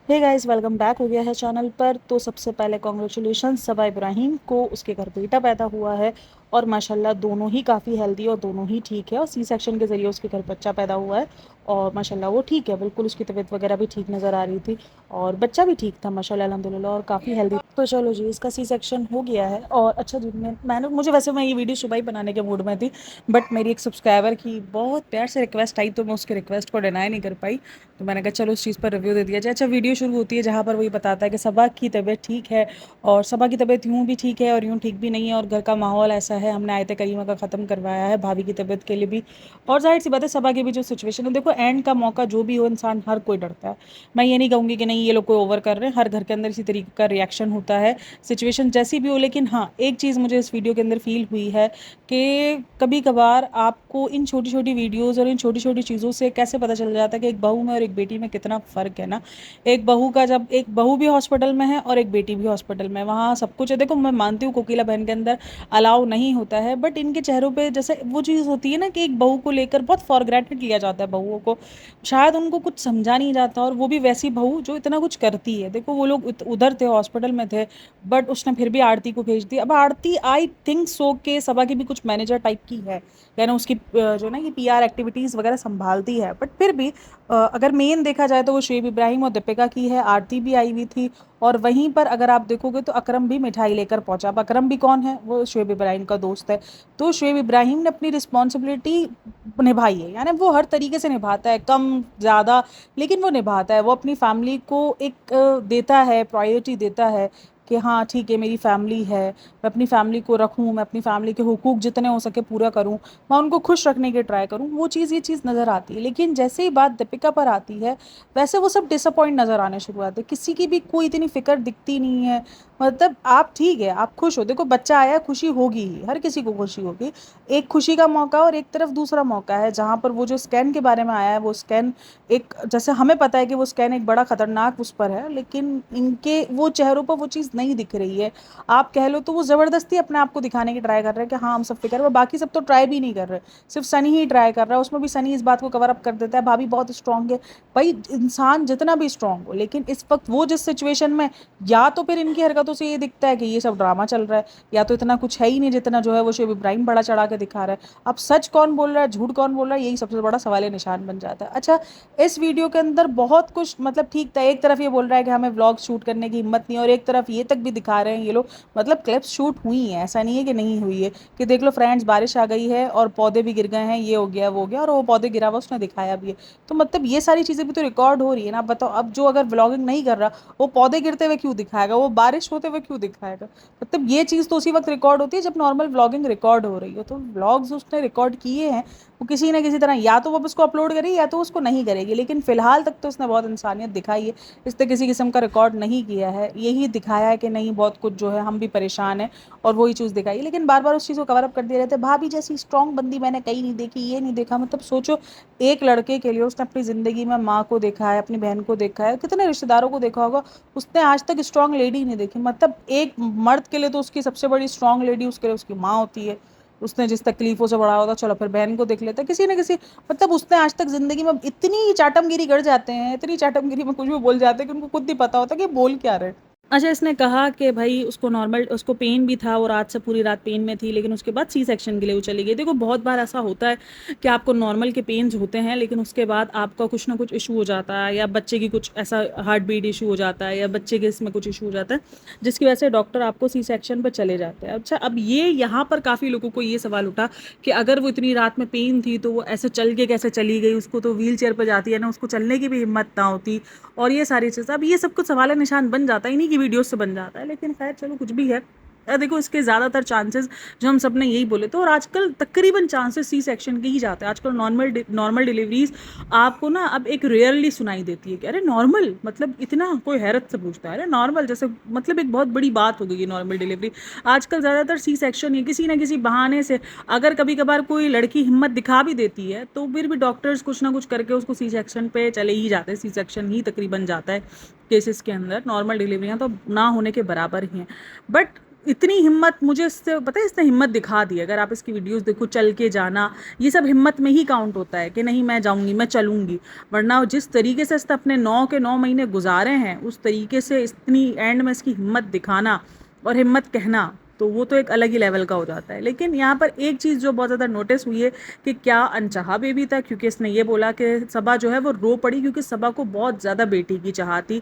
Hey guys, welcome back हो गया है चैनल पर। तो सबसे पहले कॉन्ग्रेचुलेशन सबा इब्राहिम को, उसके घर बेटा पैदा हुआ है और माशाल्लाह दोनों ही काफ़ी हेल्दी और दोनों ही ठीक है। और सी सेक्शन के ज़रिए उसके घर बच्चा पैदा हुआ है और माशाल्लाह वो ठीक है, बिल्कुल उसकी तबीयत वगैरह भी ठीक नज़र आ रही थी और बच्चा भी ठीक था माशाल्लाह अल्हम्दुलिल्लाह और काफ़ी हेल्दी। तो चलो जी, इसका सी सेक्शन हो गया है। और अच्छा जी, मैं ये वीडियो सुबह ही बनाने के मूड में थी, बट मेरी एक सब्सक्राइबर की बहुत प्यार से रिक्वेस्ट आई तो मैं उसके रिक्वेस्ट को डिनाई नहीं कर पाई। तो मैंने कहा चलो उस चीज़ पर रिव्यू दे दिया जाए। अच्छा, वीडियो शुरू होती है जहाँ पर वही बताता है कि सबा की तबीयत ठीक है और सबा की तबीयत यूँ भी ठीक है और यूँ ठीक भी नहीं है और घर का माहौल ऐसा है, हमने आयत करीमा का ख़त्म करवाया है भाभी की तबीयत के लिए भी। और जाहिर सी बात है, सबा की भी जो सिचुएशन है, देखो एंड का मौका जो भी हो, इंसान हर कोई डरता है। मैं ये नहीं कहूँगी कि नहीं ये लोग कोई ओवर कर रहे हैं, हर घर के अंदर इसी तरीके का रिएक्शन होता है, सिचुएशन जैसी भी हो। लेकिन हाँ, एक चीज़ मुझे इस वीडियो के अंदर फील हुई है कि कभी कभार आपको इन छोटी छोटी वीडियोस और इन छोटी छोटी चीज़ों से कैसे पता चल जाता है कि एक बहू में और एक बेटी में कितना फ़र्क है ना। एक बहू का, जब एक बहू भी हॉस्पिटल में है और एक बेटी भी हॉस्पिटल में है, वहाँ सब कुछ है। देखो, मैं मानती हूँ कोकिला बहन के अंदर अलाउ नहीं होता है, बट इनके चेहरों पे जैसे वो चीज़ होती है ना कि एक बहू को लेकर बहुत फॉर ग्रांटेड लिया जाता है बहुओं को, शायद उनको कुछ समझा नहीं जाता। और वो भी वैसी बहू जो इतना कुछ करती है। देखो, वो लोग उधर थे, हॉस्पिटल में थे, बट उसने फिर भी आरती को भेज दी। अब आरती आई थिंक सो के सभा की भी कुछ मैनेजर टाइप की है, यानी उसकी जो ना ये पीआर एक्टिविटीज़ वगैरह संभालती है। बट फिर भी अगर मेन देखा जाए तो वो शुएब इब्राहिम और दीपिका की है। आरती भी आई हुई थी और वहीं पर अगर आप देखोगे तो अकरम भी मिठाई लेकर पहुंचा। अब अकरम भी कौन है? वो शुएब इब्राहिम का दोस्त है। तो शुएब इब्राहिम ने अपनी रिस्पॉन्सिबिलिटी निभाई है, यानी वो हर तरीके से निभाता है, कम ज़्यादा, लेकिन वो निभाता है। वो अपनी फैमिली को एक देता है, प्रायोरिटी देता है कि हाँ ठीक है, मेरी फैमिली है, मैं अपनी फैमिली को रखूँ, मैं अपनी फैमिली के हुकूक जितने हो सके पूरा करूँ, मैं उनको खुश रखने की ट्राई करूँ। वो चीज़, ये चीज़ नज़र आती है। लेकिन जैसे ही बात दीपिका पर आती है, वैसे वो सब डिसअपॉइंट नज़र आने शुरू आते हैं। किसी की भी कोई इतनी फिक्र दिखती नहीं है। मतलब आप ठीक है, आप खुश हो, देखो बच्चा आया, खुशी होगी ही, हर किसी को खुशी होगी। एक खुशी का मौका और एक तरफ दूसरा मौका है जहाँ पर वो जो स्कैन के बारे में आया है, वो स्कैन एक, जैसे हमें पता है कि वो स्कैन एक बड़ा खतरनाक उस पर है, लेकिन इनके वो चेहरों पर वो चीज़ नहीं दिख रही है। आप कह लो तो वो ज़बरदस्ती अपने आप को दिखाने की ट्राई कर रहे हैं कि हाँ हम सब फिक्र है, बाकी सब तो ट्राई भी नहीं कर रहे, सिर्फ सनी ही ट्राई कर रहा है। उसमें भी सनी इस बात को कवर अप कर देता है, भाभी बहुत स्ट्रांग है। भाई, इंसान जितना भी स्ट्रांग हो, लेकिन इस वक्त वो जिस सिचुएशन में, या तो फिर इनकी हरकतों से ये दिखता है कि ये सब ड्रामा चल रहा है, या तो इतना कुछ है ही नहीं जितना जो है वो शुएब इब्राहिम बड़ा चढ़ा के दिखा रहा है। अब सच कौन बोल रहा है, झूठ कौन बोल रहा है, यही सबसे बड़ा सवाल निशान बन जाता है। अच्छा, इस वीडियो के अंदर बहुत कुछ मतलब ठीक था। एक तरफ ये बोल रहा है कि हमें व्लॉग शूट करने की हिम्मत नहीं, और एक तरफ ये तक भी दिखा रहे हैं ये लोग, मतलब क्लिप्स शूट हुई हैं, ऐसा नहीं है कि नहीं हुई है, कि देख लो फ्रेंड्स बारिश आ गई है और पौधे भी गिर गए हैं, ये हो गया वो हो गया, और वो पौधे गिरा हुआ उसने दिखाया भी है। तो मतलब ये सारी चीज़ें भी तो रिकॉर्ड हो रही है ना। बताओ, अब जो अगर व्लॉगिंग नहीं कर रहा, वो पौधे गिरते हुए क्यों दिखाएगा, वो बारिश होते हुए क्यों दिखाएगा? मतलब ये चीज़ तो उसी वक्त रिकॉर्ड होती है जब नॉर्मल व्लॉगिंग रिकॉर्ड हो रही हो। तो व्लॉग्स उसने रिकॉर्ड किए हैं, वो किसी ना किसी तरह या तो वो उसको अपलोड करेगी या तो उसको नहीं करेगी, लेकिन फिलहाल तक तो उसने बहुत इंसानियत दिखाई है। इसने किसी किस्म का रिकॉर्ड नहीं किया है, यही दिखाया है कि नहीं बहुत कुछ जो है हम भी परेशान हैं, और वही चीज़ दिखाई है। लेकिन बार बार उस चीज़ को कवर अप कर दिए रहते हैं। भाभी जैसी स्ट्रॉन्ग बंदी मैंने कहीं नहीं देखी, ये नहीं देखा। मतलब सोचो, एक लड़के के लिए उसने अपनी ज़िंदगी में माँ को देखा है, अपनी बहन को देखा है, कितने रिश्तेदारों को देखा होगा, उसने आज तक स्ट्रॉन्ग लेडी नहीं देखी। मतलब एक मर्द के लिए तो उसकी सबसे बड़ी स्ट्रॉन्ग लेडी उसके लिए उसकी माँ होती है। उसने जिस तकलीफों से बड़ा होता, चलो फिर बहन को देख लेता है किसी ना किसी। मतलब उसने आज तक जिंदगी में इतनी चाटमगिरी कर जाते हैं, इतनी चाटमगिरी में कुछ भी बोल जाते हैं कि उनको खुद नहीं पता होता कि बोल क्या रहे। अच्छा, इसने कहा कि भाई उसको नॉर्मल, उसको पेन भी था, वो रात से पूरी रात पेन में थी, लेकिन उसके बाद सी सेक्शन के लिए वो चली गई। देखो, बहुत बार ऐसा होता है कि आपको नॉर्मल के पेन्स होते हैं, लेकिन उसके बाद आपका कुछ ना कुछ इशू हो जाता है, या बच्चे की कुछ ऐसा हार्ट बीट इशू हो जाता है, या बच्चे के इसमें कुछ इशू हो जाता है, जिसकी वजह से डॉक्टर आपको सी सेक्शन पर चले जाते हैं। अच्छा, अब ये यहाँ पर काफ़ी लोगों को ये सवाल उठा कि अगर वो इतनी रात में पेन थी तो वो ऐसे चल के कैसे चली गई, उसको तो व्हील चेयर पर जाती है ना, उसको चलने की भी हिम्मत ना होती, और ये सारी चीज़। अब ये सब कुछ सवाल निशान बन जाता है, इन्हीं की वीडियो से बन जाता है। लेकिन खैर चलो, कुछ भी है। देखो, इसके ज़्यादातर चांसेस जो हम सब ने यही बोले तो, और आजकल तकरीबन चांसेस सी सेक्शन के ही जाते हैं। आजकल नॉर्मल डिलीवरीज आपको ना अब एक रेयरली सुनाई देती है कि अरे नॉर्मल, मतलब इतना कोई हैरत से पूछता है, अरे नॉर्मल, जैसे मतलब एक बहुत बड़ी बात हो गई है नॉर्मल डिलीवरी। आजकल ज़्यादातर सी सेक्शन ही किसी ना किसी बहाने से, अगर कभी कभार कोई लड़की हिम्मत दिखा भी देती है तो फिर भी डॉक्टर्स कुछ ना कुछ करके उसको सी सेक्शन पे चले ही जाते हैं। सी सेक्शन ही तकरीबन जाता है केसेस के अंदर, नॉर्मल डिलीवरियाँ तो ना होने के बराबर ही हैं। बट इतनी हिम्मत मुझे इससे पता है, इसने हिम्मत दिखा दी। अगर आप इसकी वीडियोस देखो, चल के जाना, ये सब हिम्मत में ही काउंट होता है कि नहीं मैं जाऊंगी, मैं चलूंगी। वरना जिस तरीके से इसने अपने 9 के 9 महीने गुजारे हैं, उस तरीके से इतनी एंड में इसकी हिम्मत दिखाना और हिम्मत कहना, तो वो तो एक अलग ही लेवल का हो जाता है। लेकिन यहाँ पर एक चीज़ जो बहुत ज़्यादा नोटिस हुई है कि क्या अनचाहा बेबी था, क्योंकि इसने ये बोला कि सबा जो है वो रो पड़ी क्योंकि सबा को बहुत ज़्यादा बेटी की चाह थी।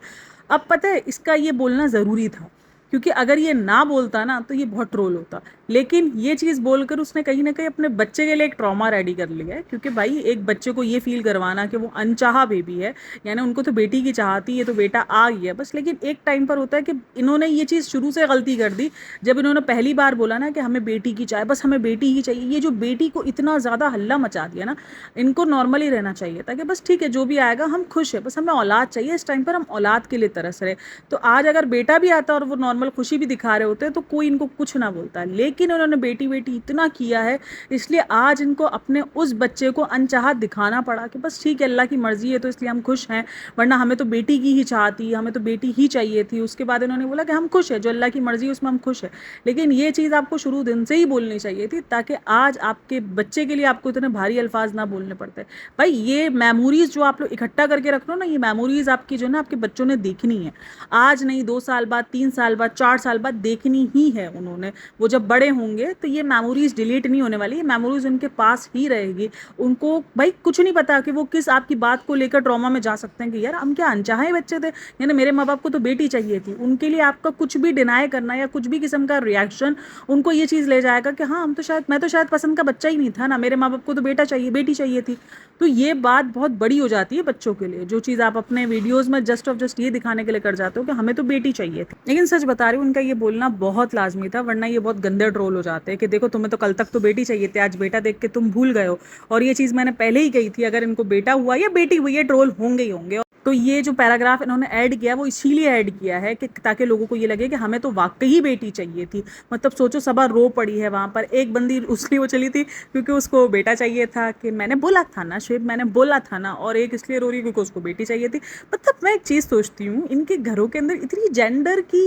अब पता है इसका ये बोलना ज़रूरी था, क्योंकि अगर ये ना बोलता ना तो ये बहुत ट्रोल होता। लेकिन ये चीज़ बोलकर उसने कहीं ना कहीं अपने बच्चे के लिए एक ट्रॉमा रेडी कर लिया है, क्योंकि भाई एक बच्चे को ये फील करवाना कि वो अनचाहा बेबी है, यानी उनको तो बेटी की चाहती है, तो बेटा आ गया बस। लेकिन एक टाइम पर होता है कि इन्होंने ये चीज़ शुरू से गलती कर दी, जब इन्होंने पहली बार बोला ना कि हमें बेटी की चाहे, बस हमें बेटी ही चाहिए। ये जो बेटी को इतना ज़्यादा हल्ला मचा दिया ना, इनको नॉर्मली रहना चाहिए था कि बस ठीक है जो भी आएगा हम खुश है, बस हमें औलाद चाहिए। इस टाइम पर हम औलाद के लिए तरस रहे। तो आज अगर बेटा भी आता और वो नॉर्मल खुशी भी दिखा रहे होते तो कोई इनको कुछ ना बोलता, लेकिन उन्होंने बेटी बेटी इतना किया है, इसलिए आज इनको अपने उस बच्चे को अनचाहा दिखाना पड़ा कि बस ठीक है अल्लाह की मर्जी है तो इसलिए हम खुश हैं, वरना हमें तो बेटी की ही चाह थी, हमें तो बेटी ही चाहिए थी। उसके बाद इन्होंने बोला कि हम खुश है, जो अल्लाह की मर्जी है उसमें हम खुश है। लेकिन ये चीज़ आपको शुरू दिन से ही बोलनी चाहिए थी, ताकि आज आपके बच्चे के लिए आपको इतने भारी अल्फाज ना बोलने पड़ते। भाई ये मेमोरीज जो आप लोग इकट्ठा करके रख लो ना, ये मेमोरीज आपकी जो ना आपके बच्चों ने देखनी है, आज नहीं 2 साल बाद, 3 साल बाद, 4 साल बाद देखनी ही है उन्होंने। वो जब बड़े होंगे तो ये मेमोरीज डिलीट नहीं होने वाली, ये मेमोरीज उनके पास ही रहेगी। उनको भाई कुछ नहीं पता कि वो किस आपकी बात को लेकर ट्रॉमा में जा सकते हैं कि यार हम क्या अनचाहे बच्चे थे, यानी मेरे माँ बाप को तो बेटी चाहिए थी। उनके लिए आपका कुछ भी डिनाई करना या कुछ भी किस्म का रिएक्शन उनको ये चीज़ ले जाएगा कि हाँ हम तो शायद, मैं तो शायद पसंद का बच्चा ही नहीं था ना, मेरे माँ बाप को तो बेटा चाहिए, बेटी चाहिए थी। तो ये बात बहुत बड़ी हो जाती है बच्चों के लिए, जो चीज़ आप अपने वीडियोज़ में जस्ट ऑफ जस्ट ये दिखाने के लिए कर जाते हो कि हमें तो बेटी चाहिए थी। लेकिन सच बता रही हूँ, उनका ये बोलना बहुत लाजमी था, वरना ये बहुत गंदे ट्रोल हो जाते हैं कि देखो तुम्हें तो कल तक तो बेटी चाहिए थी, आज बेटा देख के तुम भूल गए हो। और ये चीज़ मैंने पहले ही कही थी, अगर इनको बेटा हुआ या बेटी हुई है ट्रोल होंगे ही होंगे। तो ये जो पैराग्राफ इन्होंने ऐड किया वो इसीलिए ऐड किया है कि ताकि लोगों को ये लगे कि हमें तो वाकई ही बेटी चाहिए थी। मतलब सोचो सबा रो पड़ी है वहाँ पर, एक बंदी उसलिए वो चली थी क्योंकि उसको बेटा चाहिए था, कि मैंने बोला था ना शिव, मैंने बोला था ना, और एक इसलिए रो रही क्योंकि उसको बेटी चाहिए थी। मतलब मैं एक चीज़ सोचती हूँ, इनके घरों के अंदर इतनी जेंडर की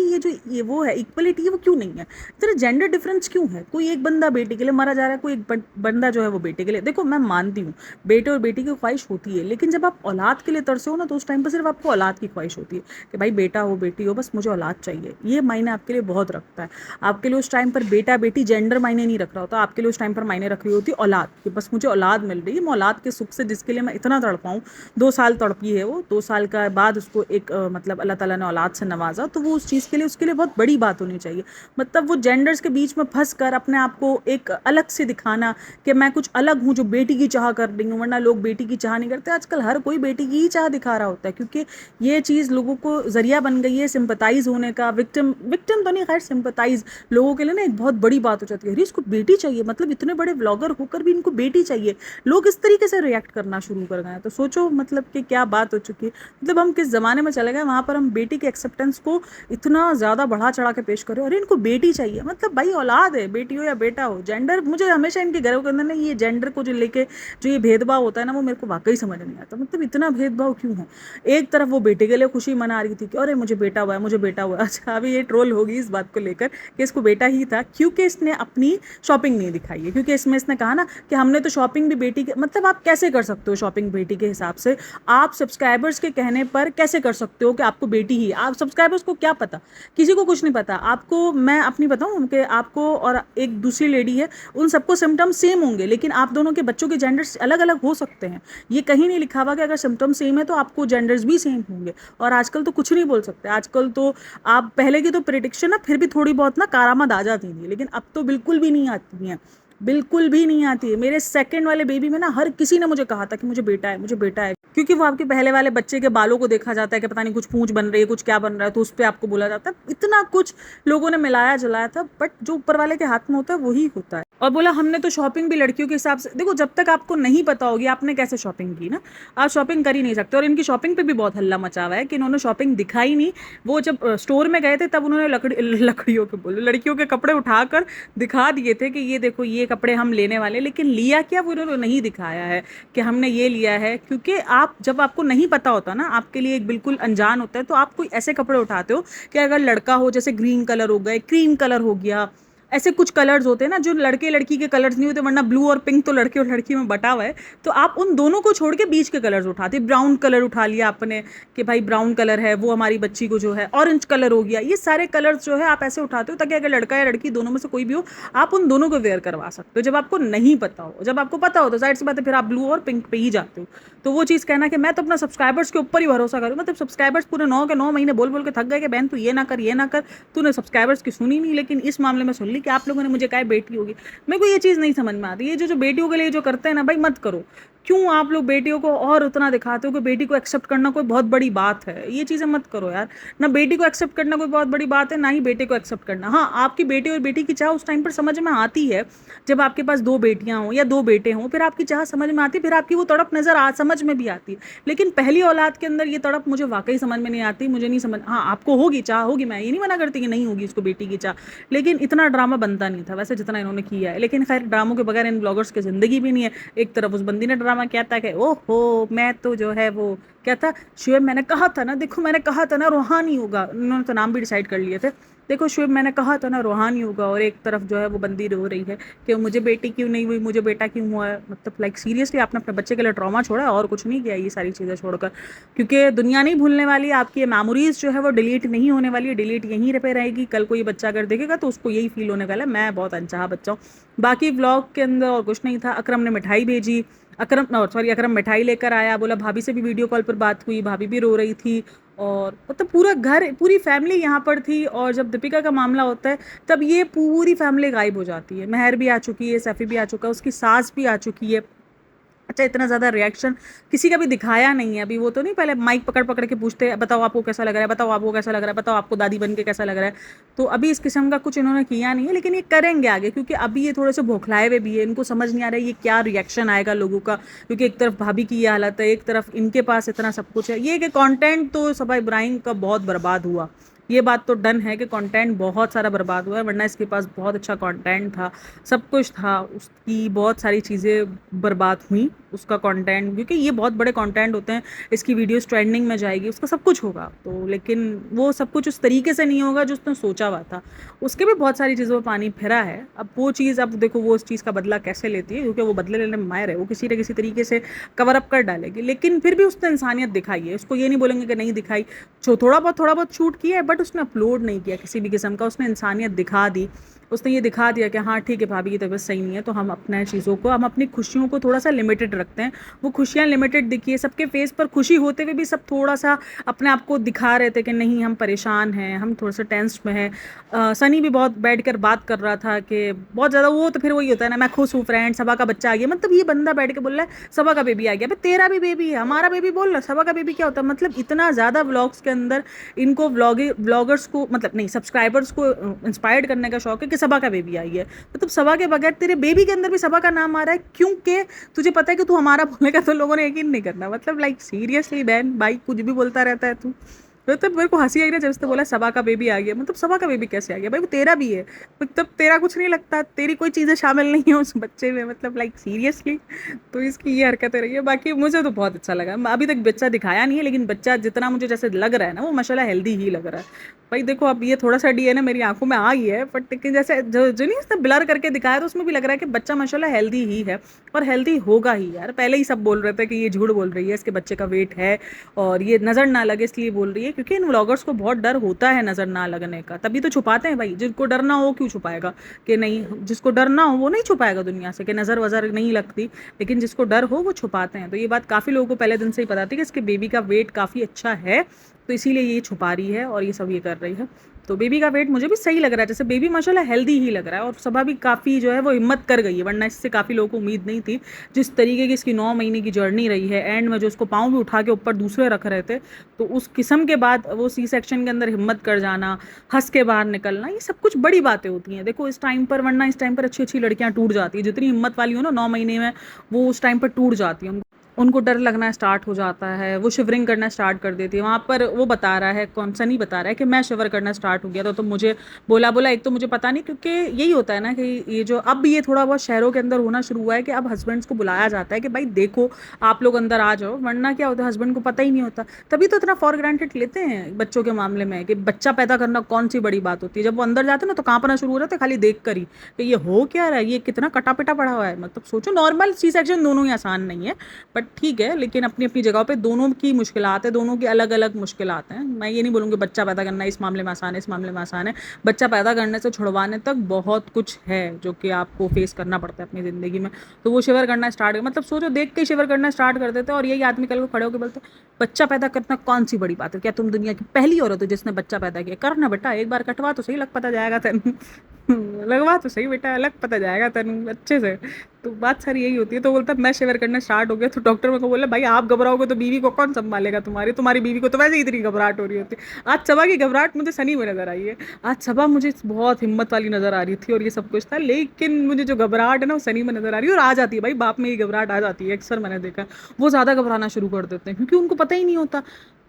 ये वो है इक्वलिटी, वो क्यों नहीं है? इतना जेंडर डिफरेंस क्यों है? कोई एक बंदा बेटी के लिए मरा जा रहा है, कोई एक बंदा जो है वो बेटे के लिए। देखो मैं मानती हूँ बेटे और बेटी की ख्वाहिश होती है, लेकिन जब आप औलाद के लिए तरसे हो ना, तो उस टाइम पर सिर्फ आपको औलाद की ख्वाहिश होती है कि भाई बेटा हो बेटी हो, बस मुझे औलाद चाहिए। ये मायने आपके लिए बहुत रखता है। आपके लिए उस टाइम पर बेटा बेटी जेंडर मायने नहीं रख रहा होता, आपके लिए उस टाइम पर मायने रख रही होती औलाद, कि बस मुझे औलाद मिल रही है। मैं औलाद के सुख से, जिसके लिए मैं इतना तड़पाऊँ, 2 साल तड़पी है वो, 2 साल का बाद उसको एक मतलब अल्लाह ताला ने औलाद से नवाजा, तो वो उस चीज़ के लिए उसके लिए बहुत बड़ी बात होनी चाहिए। मतलब वो जेंडर्स के बीच में फंस कर अपने आप को एक अलग से दिखाना कि मैं कुछ अलग हूँ जो बेटी की चाह कर रही हूँ, वरना लोग बेटी की चाह नहीं करते। आजकल हर कोई बेटी की ही चाह दिखा रहा होता है, क्योंकि ये चीज़ लोगों को जरिया बन गई है सिंपैथाइज होने का। विक्टिम तो नहीं, खैर सिंपैथाइज लोगों के लिए ना एक बहुत बड़ी बात हो जाती है। अरे इसको बेटी चाहिए, मतलब इतने बड़े व्लॉगर होकर भी इनको बेटी चाहिए, लोग इस तरीके से रिएक्ट करना शुरू कर गए। तो सोचो मतलब कि क्या बात हो चुकी है, मतलब हम किस ज़माने में चले गए, वहाँ पर हम बेटी के एक्सेप्टेंस को इतना ज़्यादा बढ़ा चढ़ा के पेश करें। अरे इनको बेटी चाहिए, मतलब भाई औलाद है, बेटी हो या बेटा हो। जेंडर, मुझे हमेशा इनके घरों के अंदर ना ये जेंडर को जो लेके जो ये भेदभाव होता है ना, वो मेरे को वाकई समझ नहीं आता। मतलब इतना भेदभाव क्यों है? एक तरफ वो बेटे के लिए खुशी मना रही थी कि अरे मुझे बेटा हुआ है, मुझे बेटा हुआ है। अच्छा अभी ये ट्रोल होगी इस बात को लेकर कि इसको बेटा ही था क्योंकि इसने अपनी शॉपिंग नहीं दिखाई है, क्योंकि इसमें इसने कहा ना कि हमने तो शॉपिंग भी बेटी के, मतलब आप कैसे कर सकते हो शॉपिंग बेटी के हिसाब से? आप सब्सक्राइबर्स के कहने पर कैसे कर सकते हो कि आपको बेटी ही? आप सब्सक्राइबर्स को क्या पता, किसी को कुछ नहीं पता। आपको मैं अपनी बताऊं कि आपको और एक दूसरी लेडी है, उन सबको सिम्टम्स सेम होंगे, लेकिन आप दोनों के बच्चों के जेंडर्स अलग अलग हो सकते हैं। ये कहीं नहीं लिखा हुआ कि अगर सिम्टम्स सेम है तो आपको जेंडर्स भी सेम होंगे। और आजकल तो कुछ नहीं बोल सकते, आजकल तो आप, पहले की तो प्रेडिक्शन ना फिर भी थोड़ी बहुत ना कारामद आ जाती थी, लेकिन अब तो बिल्कुल भी नहीं आती हैं, बिल्कुल भी नहीं आती है। मेरे सेकंड वाले बेबी में ना हर किसी ने मुझे कहा था कि मुझे बेटा है, मुझे बेटा है, क्योंकि वो आपके पहले वाले बच्चे के बालों को देखा जाता है कि पता नहीं कुछ पूंछ बन रही है, कुछ क्या बन रहा है, तो उस पर आपको बोला जाता है। इतना कुछ लोगों ने मिलाया जलाया था, बट जो ऊपर वाले के हाथ में होता है वही होता है। और बोला हमने तो शॉपिंग भी लड़कियों के हिसाब से, देखो जब तक आपको नहीं पता होगी आपने कैसे शॉपिंग की ना, आप शॉपिंग कर ही नहीं सकते। और इनकी शॉपिंग पे भी बहुत हल्ला मचा हुआ है कि इन्होंने शॉपिंग दिखाई नहीं। वो जब स्टोर में गए थे तब उन्होंने लड़कियों के कपड़े उठाकर दिखा दिए थे कि ये देखो ये कपड़े हम लेने वाले, लेकिन लिया क्या वो उन्होंने नहीं दिखाया है कि हमने ये लिया है। क्योंकि आप जब आपको नहीं पता होता ना, आपके लिए एक बिल्कुल अनजान होता है, तो आप कोई ऐसे कपड़े उठाते हो कि अगर लड़का हो, जैसे ग्रीन कलर हो गए, क्रीम कलर हो गया, ऐसे कुछ कलर्स होते हैं ना जो लड़के लड़की के कलर्स नहीं होते, वरना ब्लू और पिंक तो लड़के और लड़की में बटा हुआ है, तो आप उन दोनों को छोड़ के बीच के कलर्स उठाते। ब्राउन कलर उठा लिया आपने कि भाई ब्राउन कलर है वो हमारी बच्ची को जो है, ऑरेंज कलर हो गया, ये सारे कलर्स जो है आप ऐसे उठाते हो ताकि अगर लड़का या लड़की दोनों में से कोई भी हो, आप उन दोनों को वेयर करवा सकते हो जब आपको नहीं पता हो। जब आपको पता हो तो जाहिर सी बात है फिर आप ब्लू और पिंक पे ही जाते हो। तो वो चीज़ कहना कि मैं तो अपना सब्सक्राइबर्स के ऊपर ही भरोसा करूँ, मतलब सब्सक्राइबर्स पूरे 9 के 9 महीने बोल बोल के थक गए कि बहन तू ये ना कर, ये ना कर, तूने सब्सक्राइबर्स की सुनी नहीं, लेकिन इस मामले में सुन ली कि आप लोगों ने मुझे कहा बेटी होगी। मेरे को ये चीज़ नहीं समझ में आती, ये जो बेटियों के लिए जो करते हैं ना भाई, मत करो। क्यों आप लोग बेटियों को और उतना दिखाते हो कि बेटी को एक्सेप्ट करना कोई बहुत बड़ी बात है? ये चीज़ें मत करो यार। ना बेटी को एक्सेप्ट करना कोई बहुत बड़ी बात है, ना ही बेटे को एक्सेप्ट करना। हाँ, आपकी बेटी और बेटी की चाह उस टाइम पर समझ में आती है जब आपके पास 2 बेटियां हों या 2 बेटे हों, फिर आपकी चाह समझ में आती है, फिर आपकी वो तड़प समझ में भी आती है। लेकिन पहली औलाद के अंदर ये तड़प मुझे वाकई समझ में नहीं आती, मुझे नहीं समझ। हाँ, आपको होगी, चाह होगी, मैं ये नहीं मना करती कि नहीं होगी इसको बेटी की चाह, लेकिन इतना ड्रामा बनता नहीं था वैसे जितना इन्होंने किया है। लेकिन खैर, ड्रामों के बगैर इन ब्लॉगर्स की जिंदगी भी नहीं है। एक तरफ उस बंदी ने ड्रामा किया था कि ओहो मैं तो जो है वो क्या था, शुएब मैंने कहा था ना, देखो मैंने कहा था ना रूहानी होगा, उन्होंने तो नाम भी डिसाइड कर लिए थे, देखो शुएब मैंने कहा था ना रूहानी होगा। और एक तरफ जो है वो बंदी रो रही है कि मुझे बेटी क्यों नहीं हुई, मुझे बेटा क्यों हुआ है। मतलब लाइक सीरियसली आपने अपने बच्चे के लिए ट्रॉमा छोड़ा है और कुछ नहीं किया ये सारी चीज़ें छोड़कर। क्योंकि दुनिया नहीं भूलने वाली, आपकी ये मेमोरीज जो है वो डिलीट नहीं होने वाली है, डिलीट यहीं पे रहेगी। कल कोई बच्चा अगर देखेगा तो उसको यही फील होने वाला है मैं बहुत अनचाहा बच्चा हूँ। बाकी व्लॉग के अंदर और कुछ नहीं था। अकरम ने मिठाई भेजी, अकरम मिठाई लेकर आया, बोला भाभी से भी वीडियो कॉल पर बात हुई, भाभी भी रो रही थी, और मतलब पूरा घर पूरी फैमिली यहाँ पर थी। और जब दीपिका का मामला होता है तब ये पूरी फैमिली गायब हो जाती है। महर भी आ चुकी है, सैफी भी आ चुका है, उसकी सास भी आ चुकी है। अच्छा, इतना ज़्यादा रिएक्शन किसी का भी दिखाया नहीं है अभी। वो तो नहीं पहले माइक पकड़ पकड़ के पूछते हैं बताओ आपको कैसा लग रहा है, बताओ आपको कैसा लग रहा है, बताओ आपको दादी बन के कैसा लग रहा है। तो अभी इस किस्म का कुछ इन्होंने किया नहीं है, लेकिन ये करेंगे आगे, क्योंकि अभी ये थोड़े से बौखलाए हुए भी है। इनको समझ नहीं आ रहा है ये क्या रिएक्शन आएगा लोगों का, क्योंकि एक तरफ भाभी की ये हालत है, एक तरफ इनके पास इतना सब कुछ है। ये कि कंटेंट तो सबा इब्राहिम का बहुत बर्बाद हुआ, ये बात तो डन है कि कंटेंट बहुत सारा बर्बाद हुआ है, वरना इसके पास बहुत अच्छा कंटेंट था, सब कुछ था। उसकी बहुत सारी चीज़ें बर्बाद हुई, उसका कंटेंट, क्योंकि ये बहुत बड़े कंटेंट होते हैं, इसकी वीडियोस ट्रेंडिंग में जाएगी, उसका सब कुछ होगा। तो लेकिन वो सब कुछ उस तरीके से नहीं होगा जो उसने सोचा हुआ था। उसके भी बहुत सारी चीज़ों में पानी फिरा है। अब वो चीज़, अब देखो वो उस चीज़ का बदला कैसे लेती है, क्योंकि वो बदले लेने में माहिर है, वो किसी न किसी तरीके से कवर अप कर डालेगी। लेकिन फिर भी उसने इंसानियत दिखाई है, उसको ये नहीं बोलेंगे कि नहीं दिखाई। थोड़ा बहुत शूट किया है, बट उसने अपलोड नहीं किया किसी भी किस्म का। उसने इंसानियत दिखा दी, उसने ये दिखा दिया कि हाँ ठीक है भाभी की तबीयत सही नहीं है, तो हम अपने चीज़ों को, हम अपनी खुशियों को थोड़ा सा लिमिटेड रखते हैं। वो खुशियाँ लिमिटेड दिखी है, सबके फेस पर खुशी होते हुए भी सब थोड़ा सा अपने आप को दिखा रहे थे कि नहीं हम परेशान हैं, हम थोड़ा सा टेंस में हैं। सनी भी बहुत बैठ कर बात कर रहा था कि बहुत ज़्यादा, वो तो फिर वही होता है ना, मैं खुश हूँ फ्रेंड, सबा का बच्चा आ गया। मतलब ये बंदा बैठ के बोल रहा है सबा का बेबी आ गया, भाई तेरा भी बेबी है, हमारा बेबी बोल रहा, सबा का बेबी क्या होता है। मतलब इतना ज़्यादा व्लॉग्स के अंदर इनको व्लॉगर्स को, मतलब नहीं सब्सक्राइबर्स को इंस्पायर्ड करने का शौक है कि सबा का बेबी आई है। मतलब सबा के बगैर तेरे बेबी के अंदर भी सबा का नाम आ रहा है, क्योंकि तुझे पता है कि तू हमारा बोलेगा तो लोगों ने यकीन नहीं करना। मतलब लाइक सीरियसली बहन भाई कुछ भी बोलता रहता है तू। मतलब मेरे को हंसी आई ना जब उसने बोला सबा का बेबी आ गया। मतलब सबा का बेबी कैसे आ गया भाई, वो तेरा भी है, मतलब तेरा कुछ नहीं लगता, तेरी कोई चीज़ें शामिल नहीं है उस बच्चे में। मतलब लाइक सीरियसली, तो इसकी ये हरकतें रही है। बाकी मुझे तो बहुत अच्छा लगा। अभी तक बच्चा दिखाया नहीं है, लेकिन बच्चा जितना मुझे जैसे लग रहा है ना, वो माशाल्लाह हेल्दी ही लग रहा है। भाई देखो अब ये थोड़ा सा डीएनए मेरी आंखों में आ गई है, बट लेकिन जैसे जो नहीं उसने ब्लर करके दिखाया, तो उसमें भी लग रहा है कि बच्चा माशाल्लाह हेल्दी ही है, और हेल्दी होगा ही यार। पहले ही सब बोल रहे थे कि ये झूठ बोल रही है, इसके बच्चे का वेट है और ये नज़र ना लगे इसलिए बोल रही है, क्योंकि इन व्लॉगर्स को बहुत डर होता है नज़र ना लगने का, तभी तो छुपाते हैं भाई। जिसको डर ना हो क्यों छुपाएगा, कि नहीं, जिसको डर ना हो वो नहीं छुपाएगा दुनिया से कि नज़र वज़र नहीं लगती, लेकिन जिसको डर हो वो छुपाते हैं। तो ये बात काफ़ी लोगों को पहले दिन से ही पता थी कि इसके बेबी का वेट काफ़ी अच्छा है, तो इसीलिए ये छुपा रही है और ये सब ये कर रही है। तो बेबी का वेट मुझे भी सही लग रहा है, जैसे बेबी माशाल्लाह हेल्दी ही लग रहा है, और सबा भी काफ़ी जो है वो हिम्मत कर गई है, वरना इससे काफ़ी लोगों को उम्मीद नहीं थी। जिस तरीके की इसकी 9 महीने की जर्नी रही है, एंड में जो उसको पाँव भी उठा के ऊपर दूसरे रख रहे थे, तो उस किस्म के बाद वो सी सेक्शन के अंदर हिम्मत कर जाना, हंस के बाहर निकलना, ये सब कुछ बड़ी बातें होती हैं। देखो इस टाइम पर, वरना इस टाइम पर अच्छी अच्छी लड़कियाँ टूट जाती है, जितनी हिम्मत वाली हो ना 9 महीने में, वो उस टाइम पर टूट जाती हैं। उनको डर लगना स्टार्ट हो जाता है, वो शिवरिंग करना स्टार्ट कर देती है। वहाँ पर वो बता रहा है, कौन सा नहीं बता रहा है कि मैं शिवर करना स्टार्ट हो गया था, तो मुझे बोला बोला एक तो मुझे पता नहीं, क्योंकि यही होता है ना कि ये जो अब ये थोड़ा बहुत शहरों के अंदर होना शुरू हुआ है कि अब हस्बैंड्स को बुलाया जाता है कि भाई देखो आप लोग अंदर आ जाओ, वरना क्या होता है हस्बैंड को पता ही नहीं होता। तभी तो इतना फॉर ग्रांटेड लेते हैं बच्चों के मामले में कि बच्चा पैदा करना कौन सी बड़ी बात होती है। जब वो अंदर जाते हैं ना तो कांपना शुरू हो जाता है खाली देख कर ही कि ये हो क्या रहा है, ये कितना कटा पिटा पड़ा हुआ है। मतलब सोचो, नॉर्मल सी सेक्शन दोनों ही आसान नहीं है, बट ठीक है, लेकिन अपनी अपनी जगह पे दोनों की मुश्किलात है, दोनों की अलग अलग मुश्किलात हैं। मैं ये नहीं बोलूँगी बच्चा पैदा करना इस मामले में आसान है, इस मामले में आसान है। बच्चा पैदा करने से छुड़वाने तक बहुत कुछ है जो कि आपको फेस करना पड़ता है अपनी ज़िंदगी में। तो वो शिवर करना स्टार्ट, मतलब सोचो देख के शिवर करना स्टार्ट कर देते हैं, और यही आदमी कल को खड़े होकर बोलते बच्चा पैदा करना कौन सी बड़ी बात है, क्या तुम दुनिया की पहली औरत हो जिसने बच्चा पैदा किया? करना बेटा, एक बार कटवा तो सही, लग पता जाएगा तेन लगवा तो सही बेटा, अलग पता जाएगा तेन अच्छे से। तो बात सारी यही होती है। तो बोलता मैं शिवर करना स्टार्ट हो गया, तो डॉक्टर मेरे को बोला भाई आप घबराओगे तो बीवी को कौन संभालेगा तुम्हारी, तुम्हारी बीवी को तो वैसे ही इतनी घबराहट हो रही होती है। आज सबा की घबराहट मुझे सनी में नजर आई है, आज सबा मुझे बहुत हिम्मत वाली नजर आ रही थी और ये सब कुछ था, लेकिन मुझे जो घबराहट है ना वो सनी में नजर आ रही है। और आ जाती है भाई, बाप में ये घबराहट आ जाती है अक्सर, मैंने देखा वो ज़्यादा घबराना शुरू कर देते हैं क्योंकि उनको पता ही नहीं होता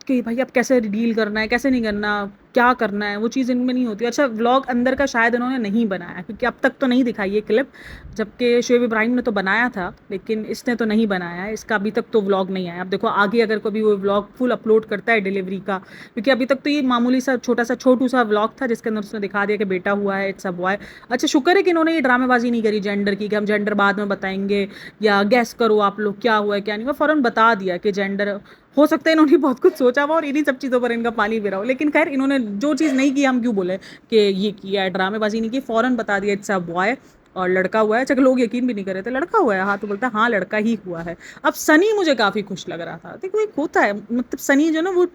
कि भाई अब कैसे डील करना है, कैसे नहीं करना, क्या करना है, वो चीज़ इनमें नहीं होती। अच्छा, व्लॉग अंदर का शायद इन्होंने नहीं बनाया क्योंकि अब तक तो नहीं दिखाई ये क्लिप, जबकि शोएब इब्राहिम ने तो बनाया था लेकिन इसने तो नहीं बनाया है, इसका अभी तक तो व्लॉग नहीं आया। अब देखो आगे अगर कभी वो व्लॉग फुल अपलोड करता है डिलीवरी का, क्योंकि अभी तक तो ये मामूली सा छोटू सा व्लॉग था जिसके अंदर उसने दिखा दिया कि बेटा हुआ है, इट्स अ बॉय। अच्छा, शुक्र है कि इन्होंने ये ड्रामेबाजी नहीं करी जेंडर की कि हम जेंडर बाद में बताएंगे या गैस करो आप लोग क्या हुआ है क्या नहीं हुआ, फौरन बता दिया कि जेंडर। हो सकता है इन्होंने बहुत कुछ सोचा हुआ और इन्हीं सब चीज़ों पर इनका पानी गिरा हो, लेकिन खैर इन्होंने जो चीज़ नहीं की हम क्यों बोले कि ये किया है, ड्रामेबाजी नहीं की, फौरन बता दिया इट्स अ बॉय और लड़का हुआ है। अच्छा, लोग यकीन भी नहीं कर रहे थे लड़का हुआ है, हाँ तो बोलता हाँ लड़का ही हुआ है। अब सनी मुझे काफ़ी खुश लग रहा था, देखो एक होता है, मतलब सनी जो ना वो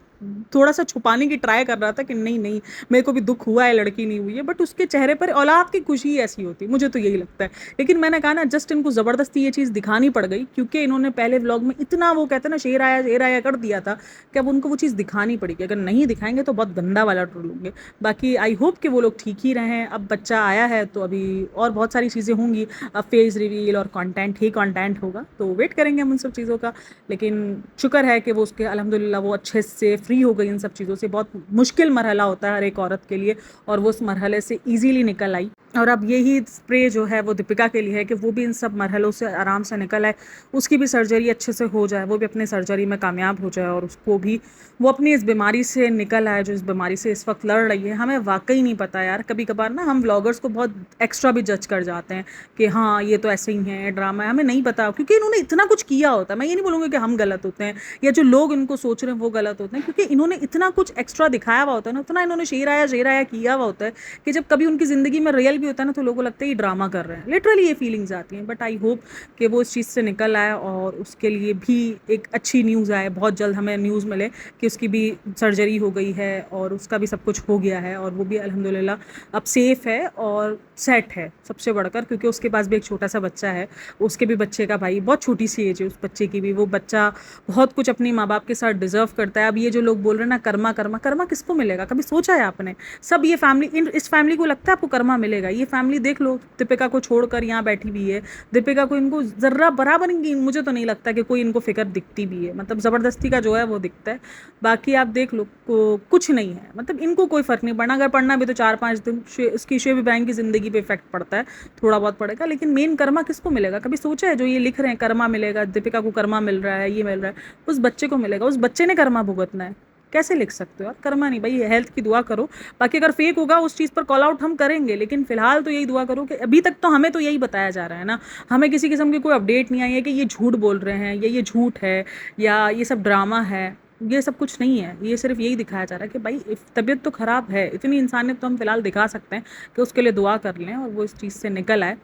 थोड़ा सा छुपाने की ट्राई कर रहा था कि नहीं नहीं मेरे को भी दुख हुआ है, लड़की नहीं हुई है, बट उसके चेहरे पर औलाद की खुशी ऐसी होती है, मुझे तो यही लगता है। लेकिन मैंने कहा ना, जस्ट इनको ज़बरदस्ती ये चीज़ दिखानी पड़ गई क्योंकि इन्होंने पहले व्लॉग में इतना वो कहते हैं ना शेर आया कर दिया था कि अब उनको वो चीज़ दिखानी पड़ेगी। अगर नहीं दिखाएंगे तो बहुत गंदा वाला ट्रोलेंगे। बाकी आई होप कि वो लोग ठीक ही रहें। अब बच्चा आया है तो अभी और बहुत सारी चीज़ें होंगी, अब फेस रिवील और कंटेंट ही कंटेंट होगा, तो वेट करेंगे हम उन सब चीज़ों का। लेकिन शुक्र है कि वो उसके अल्हम्दुलिल्लाह वो अच्छे से फ्री हो गई इन सब चीज़ों से। बहुत मुश्किल मरहला होता है हर एक औरत के लिए और वो उस मरहले से ईजीली निकल आई। और अब यही स्प्रे जो है वो दीपिका के लिए है कि वो भी इन सब मरहलों से आराम से निकल आए, उसकी भी सर्जरी अच्छे से हो जाए, वो भी अपनी सर्जरी में कामयाब हो जाए और उसको भी वो अपनी इस बीमारी से निकल आए जो इस बीमारी से इस वक्त लड़ रही है। हमें वाकई नहीं पता यार, कभी कभार ना हम व्लॉगर्स को बहुत एक्स्ट्रा भी जज कर जाते हैं कि हाँ ये तो ऐसे ही है, ड्रामा है, हमें नहीं पता क्योंकि इन्होंने इतना कुछ किया होता है। मैं ये नहीं बोलूँगी कि हम गलत होते हैं या जो लोग इनको सोच रहे हैं वो गलत होते हैं, क्योंकि इन्होंने इतना कुछ एक्स्ट्रा दिखाया हुआ होता है ना, उतना इन्होंने शेर आया किया हुआ होता है कि जब कभी उनकी ज़िंदगी में रियल भी होता है ना तो लोगों को लगता है ये ड्रामा कर रहे हैं, लिटरली ये फीलिंग्स आती हैं। बट आई होप कि वो इस चीज़ से निकल आए और उसके लिए भी एक अच्छी न्यूज़ आए, बहुत जल्द हमें न्यूज़ मिले कि उसकी भी सर्जरी हो गई है और उसका भी सब कुछ हो गया है और वो भी अल्हम्दुलिल्लाह अब सेफ़ है और सेट है सबसे बढ़कर, क्योंकि उसके पास भी एक छोटा सा बच्चा है, उसके भी बच्चे का भाई बहुत छोटी सी एज है उस बच्चे की भी, वो बच्चा बहुत कुछ अपनी माँ बाप के साथ डिज़र्व करता है। अब ये जो लोग बोल रहे हैं ना कर्मा कर्मा कर्मा किसको मिलेगा, कभी सोचा है आपने? सब ये फैमिली इस फैमिली को लगता है आपको कर्मा मिलेगा? ये फैमिली देख लो, दीपिका को छोड़कर यहाँ बैठी हुई है, दीपिका को इनको ज़र्रा बराबर इनकी मुझे तो नहीं लगता कि कोई इनको फिक्र दिखती भी है, मतलब ज़बरदस्ती का जो है वो दिखता है। बाकी आप देख लो कुछ नहीं है, मतलब इनको कोई फ़र्क नहीं पड़ना, अगर पढ़ना भी तो 4-5 दिन इसकी शोएब इब्राहिम की ज़िंदगी पे इफेक्ट पड़ता है, थोड़ा बहुत पड़ेगा, लेकिन मेन कर्मा किसको मिलेगा? कभी सोचा है जो ये लिख रहे हैं कर्मा मिलेगा, दीपिका को कर्मा मिल रहा है, ये मिल रहा है, उस बच्चे को मिलेगा, उस बच्चे ने कर्मा भुगतना है। कैसे लिख सकते हो यार? कर्मा नहीं भाई, हेल्थ की दुआ करो। बाकी अगर फेक होगा उस चीज़ पर कॉल आउट हम करेंगे, लेकिन फिलहाल तो यही दुआ करो कि अभी तक तो हमें तो यही बताया जा रहा है ना, हमें किसी किस्म की कोई अपडेट नहीं आई है कि ये झूठ बोल रहे हैं या ये झूठ है या ये सब ड्रामा है, ये सब कुछ नहीं है। ये सिर्फ यही दिखाया जा रहा है कि भाई तबीयत तो ख़राब है, इतनी इंसानियत तो हम फिलहाल दिखा सकते हैं कि उसके लिए दुआ कर लें और वो इस चीज़ से निकल आए।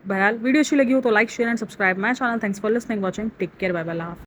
बहरहाल वीडियो अच्छी लगी हो तो like share and subscribe my channel. Thanks for listening watching, take care, bye bye.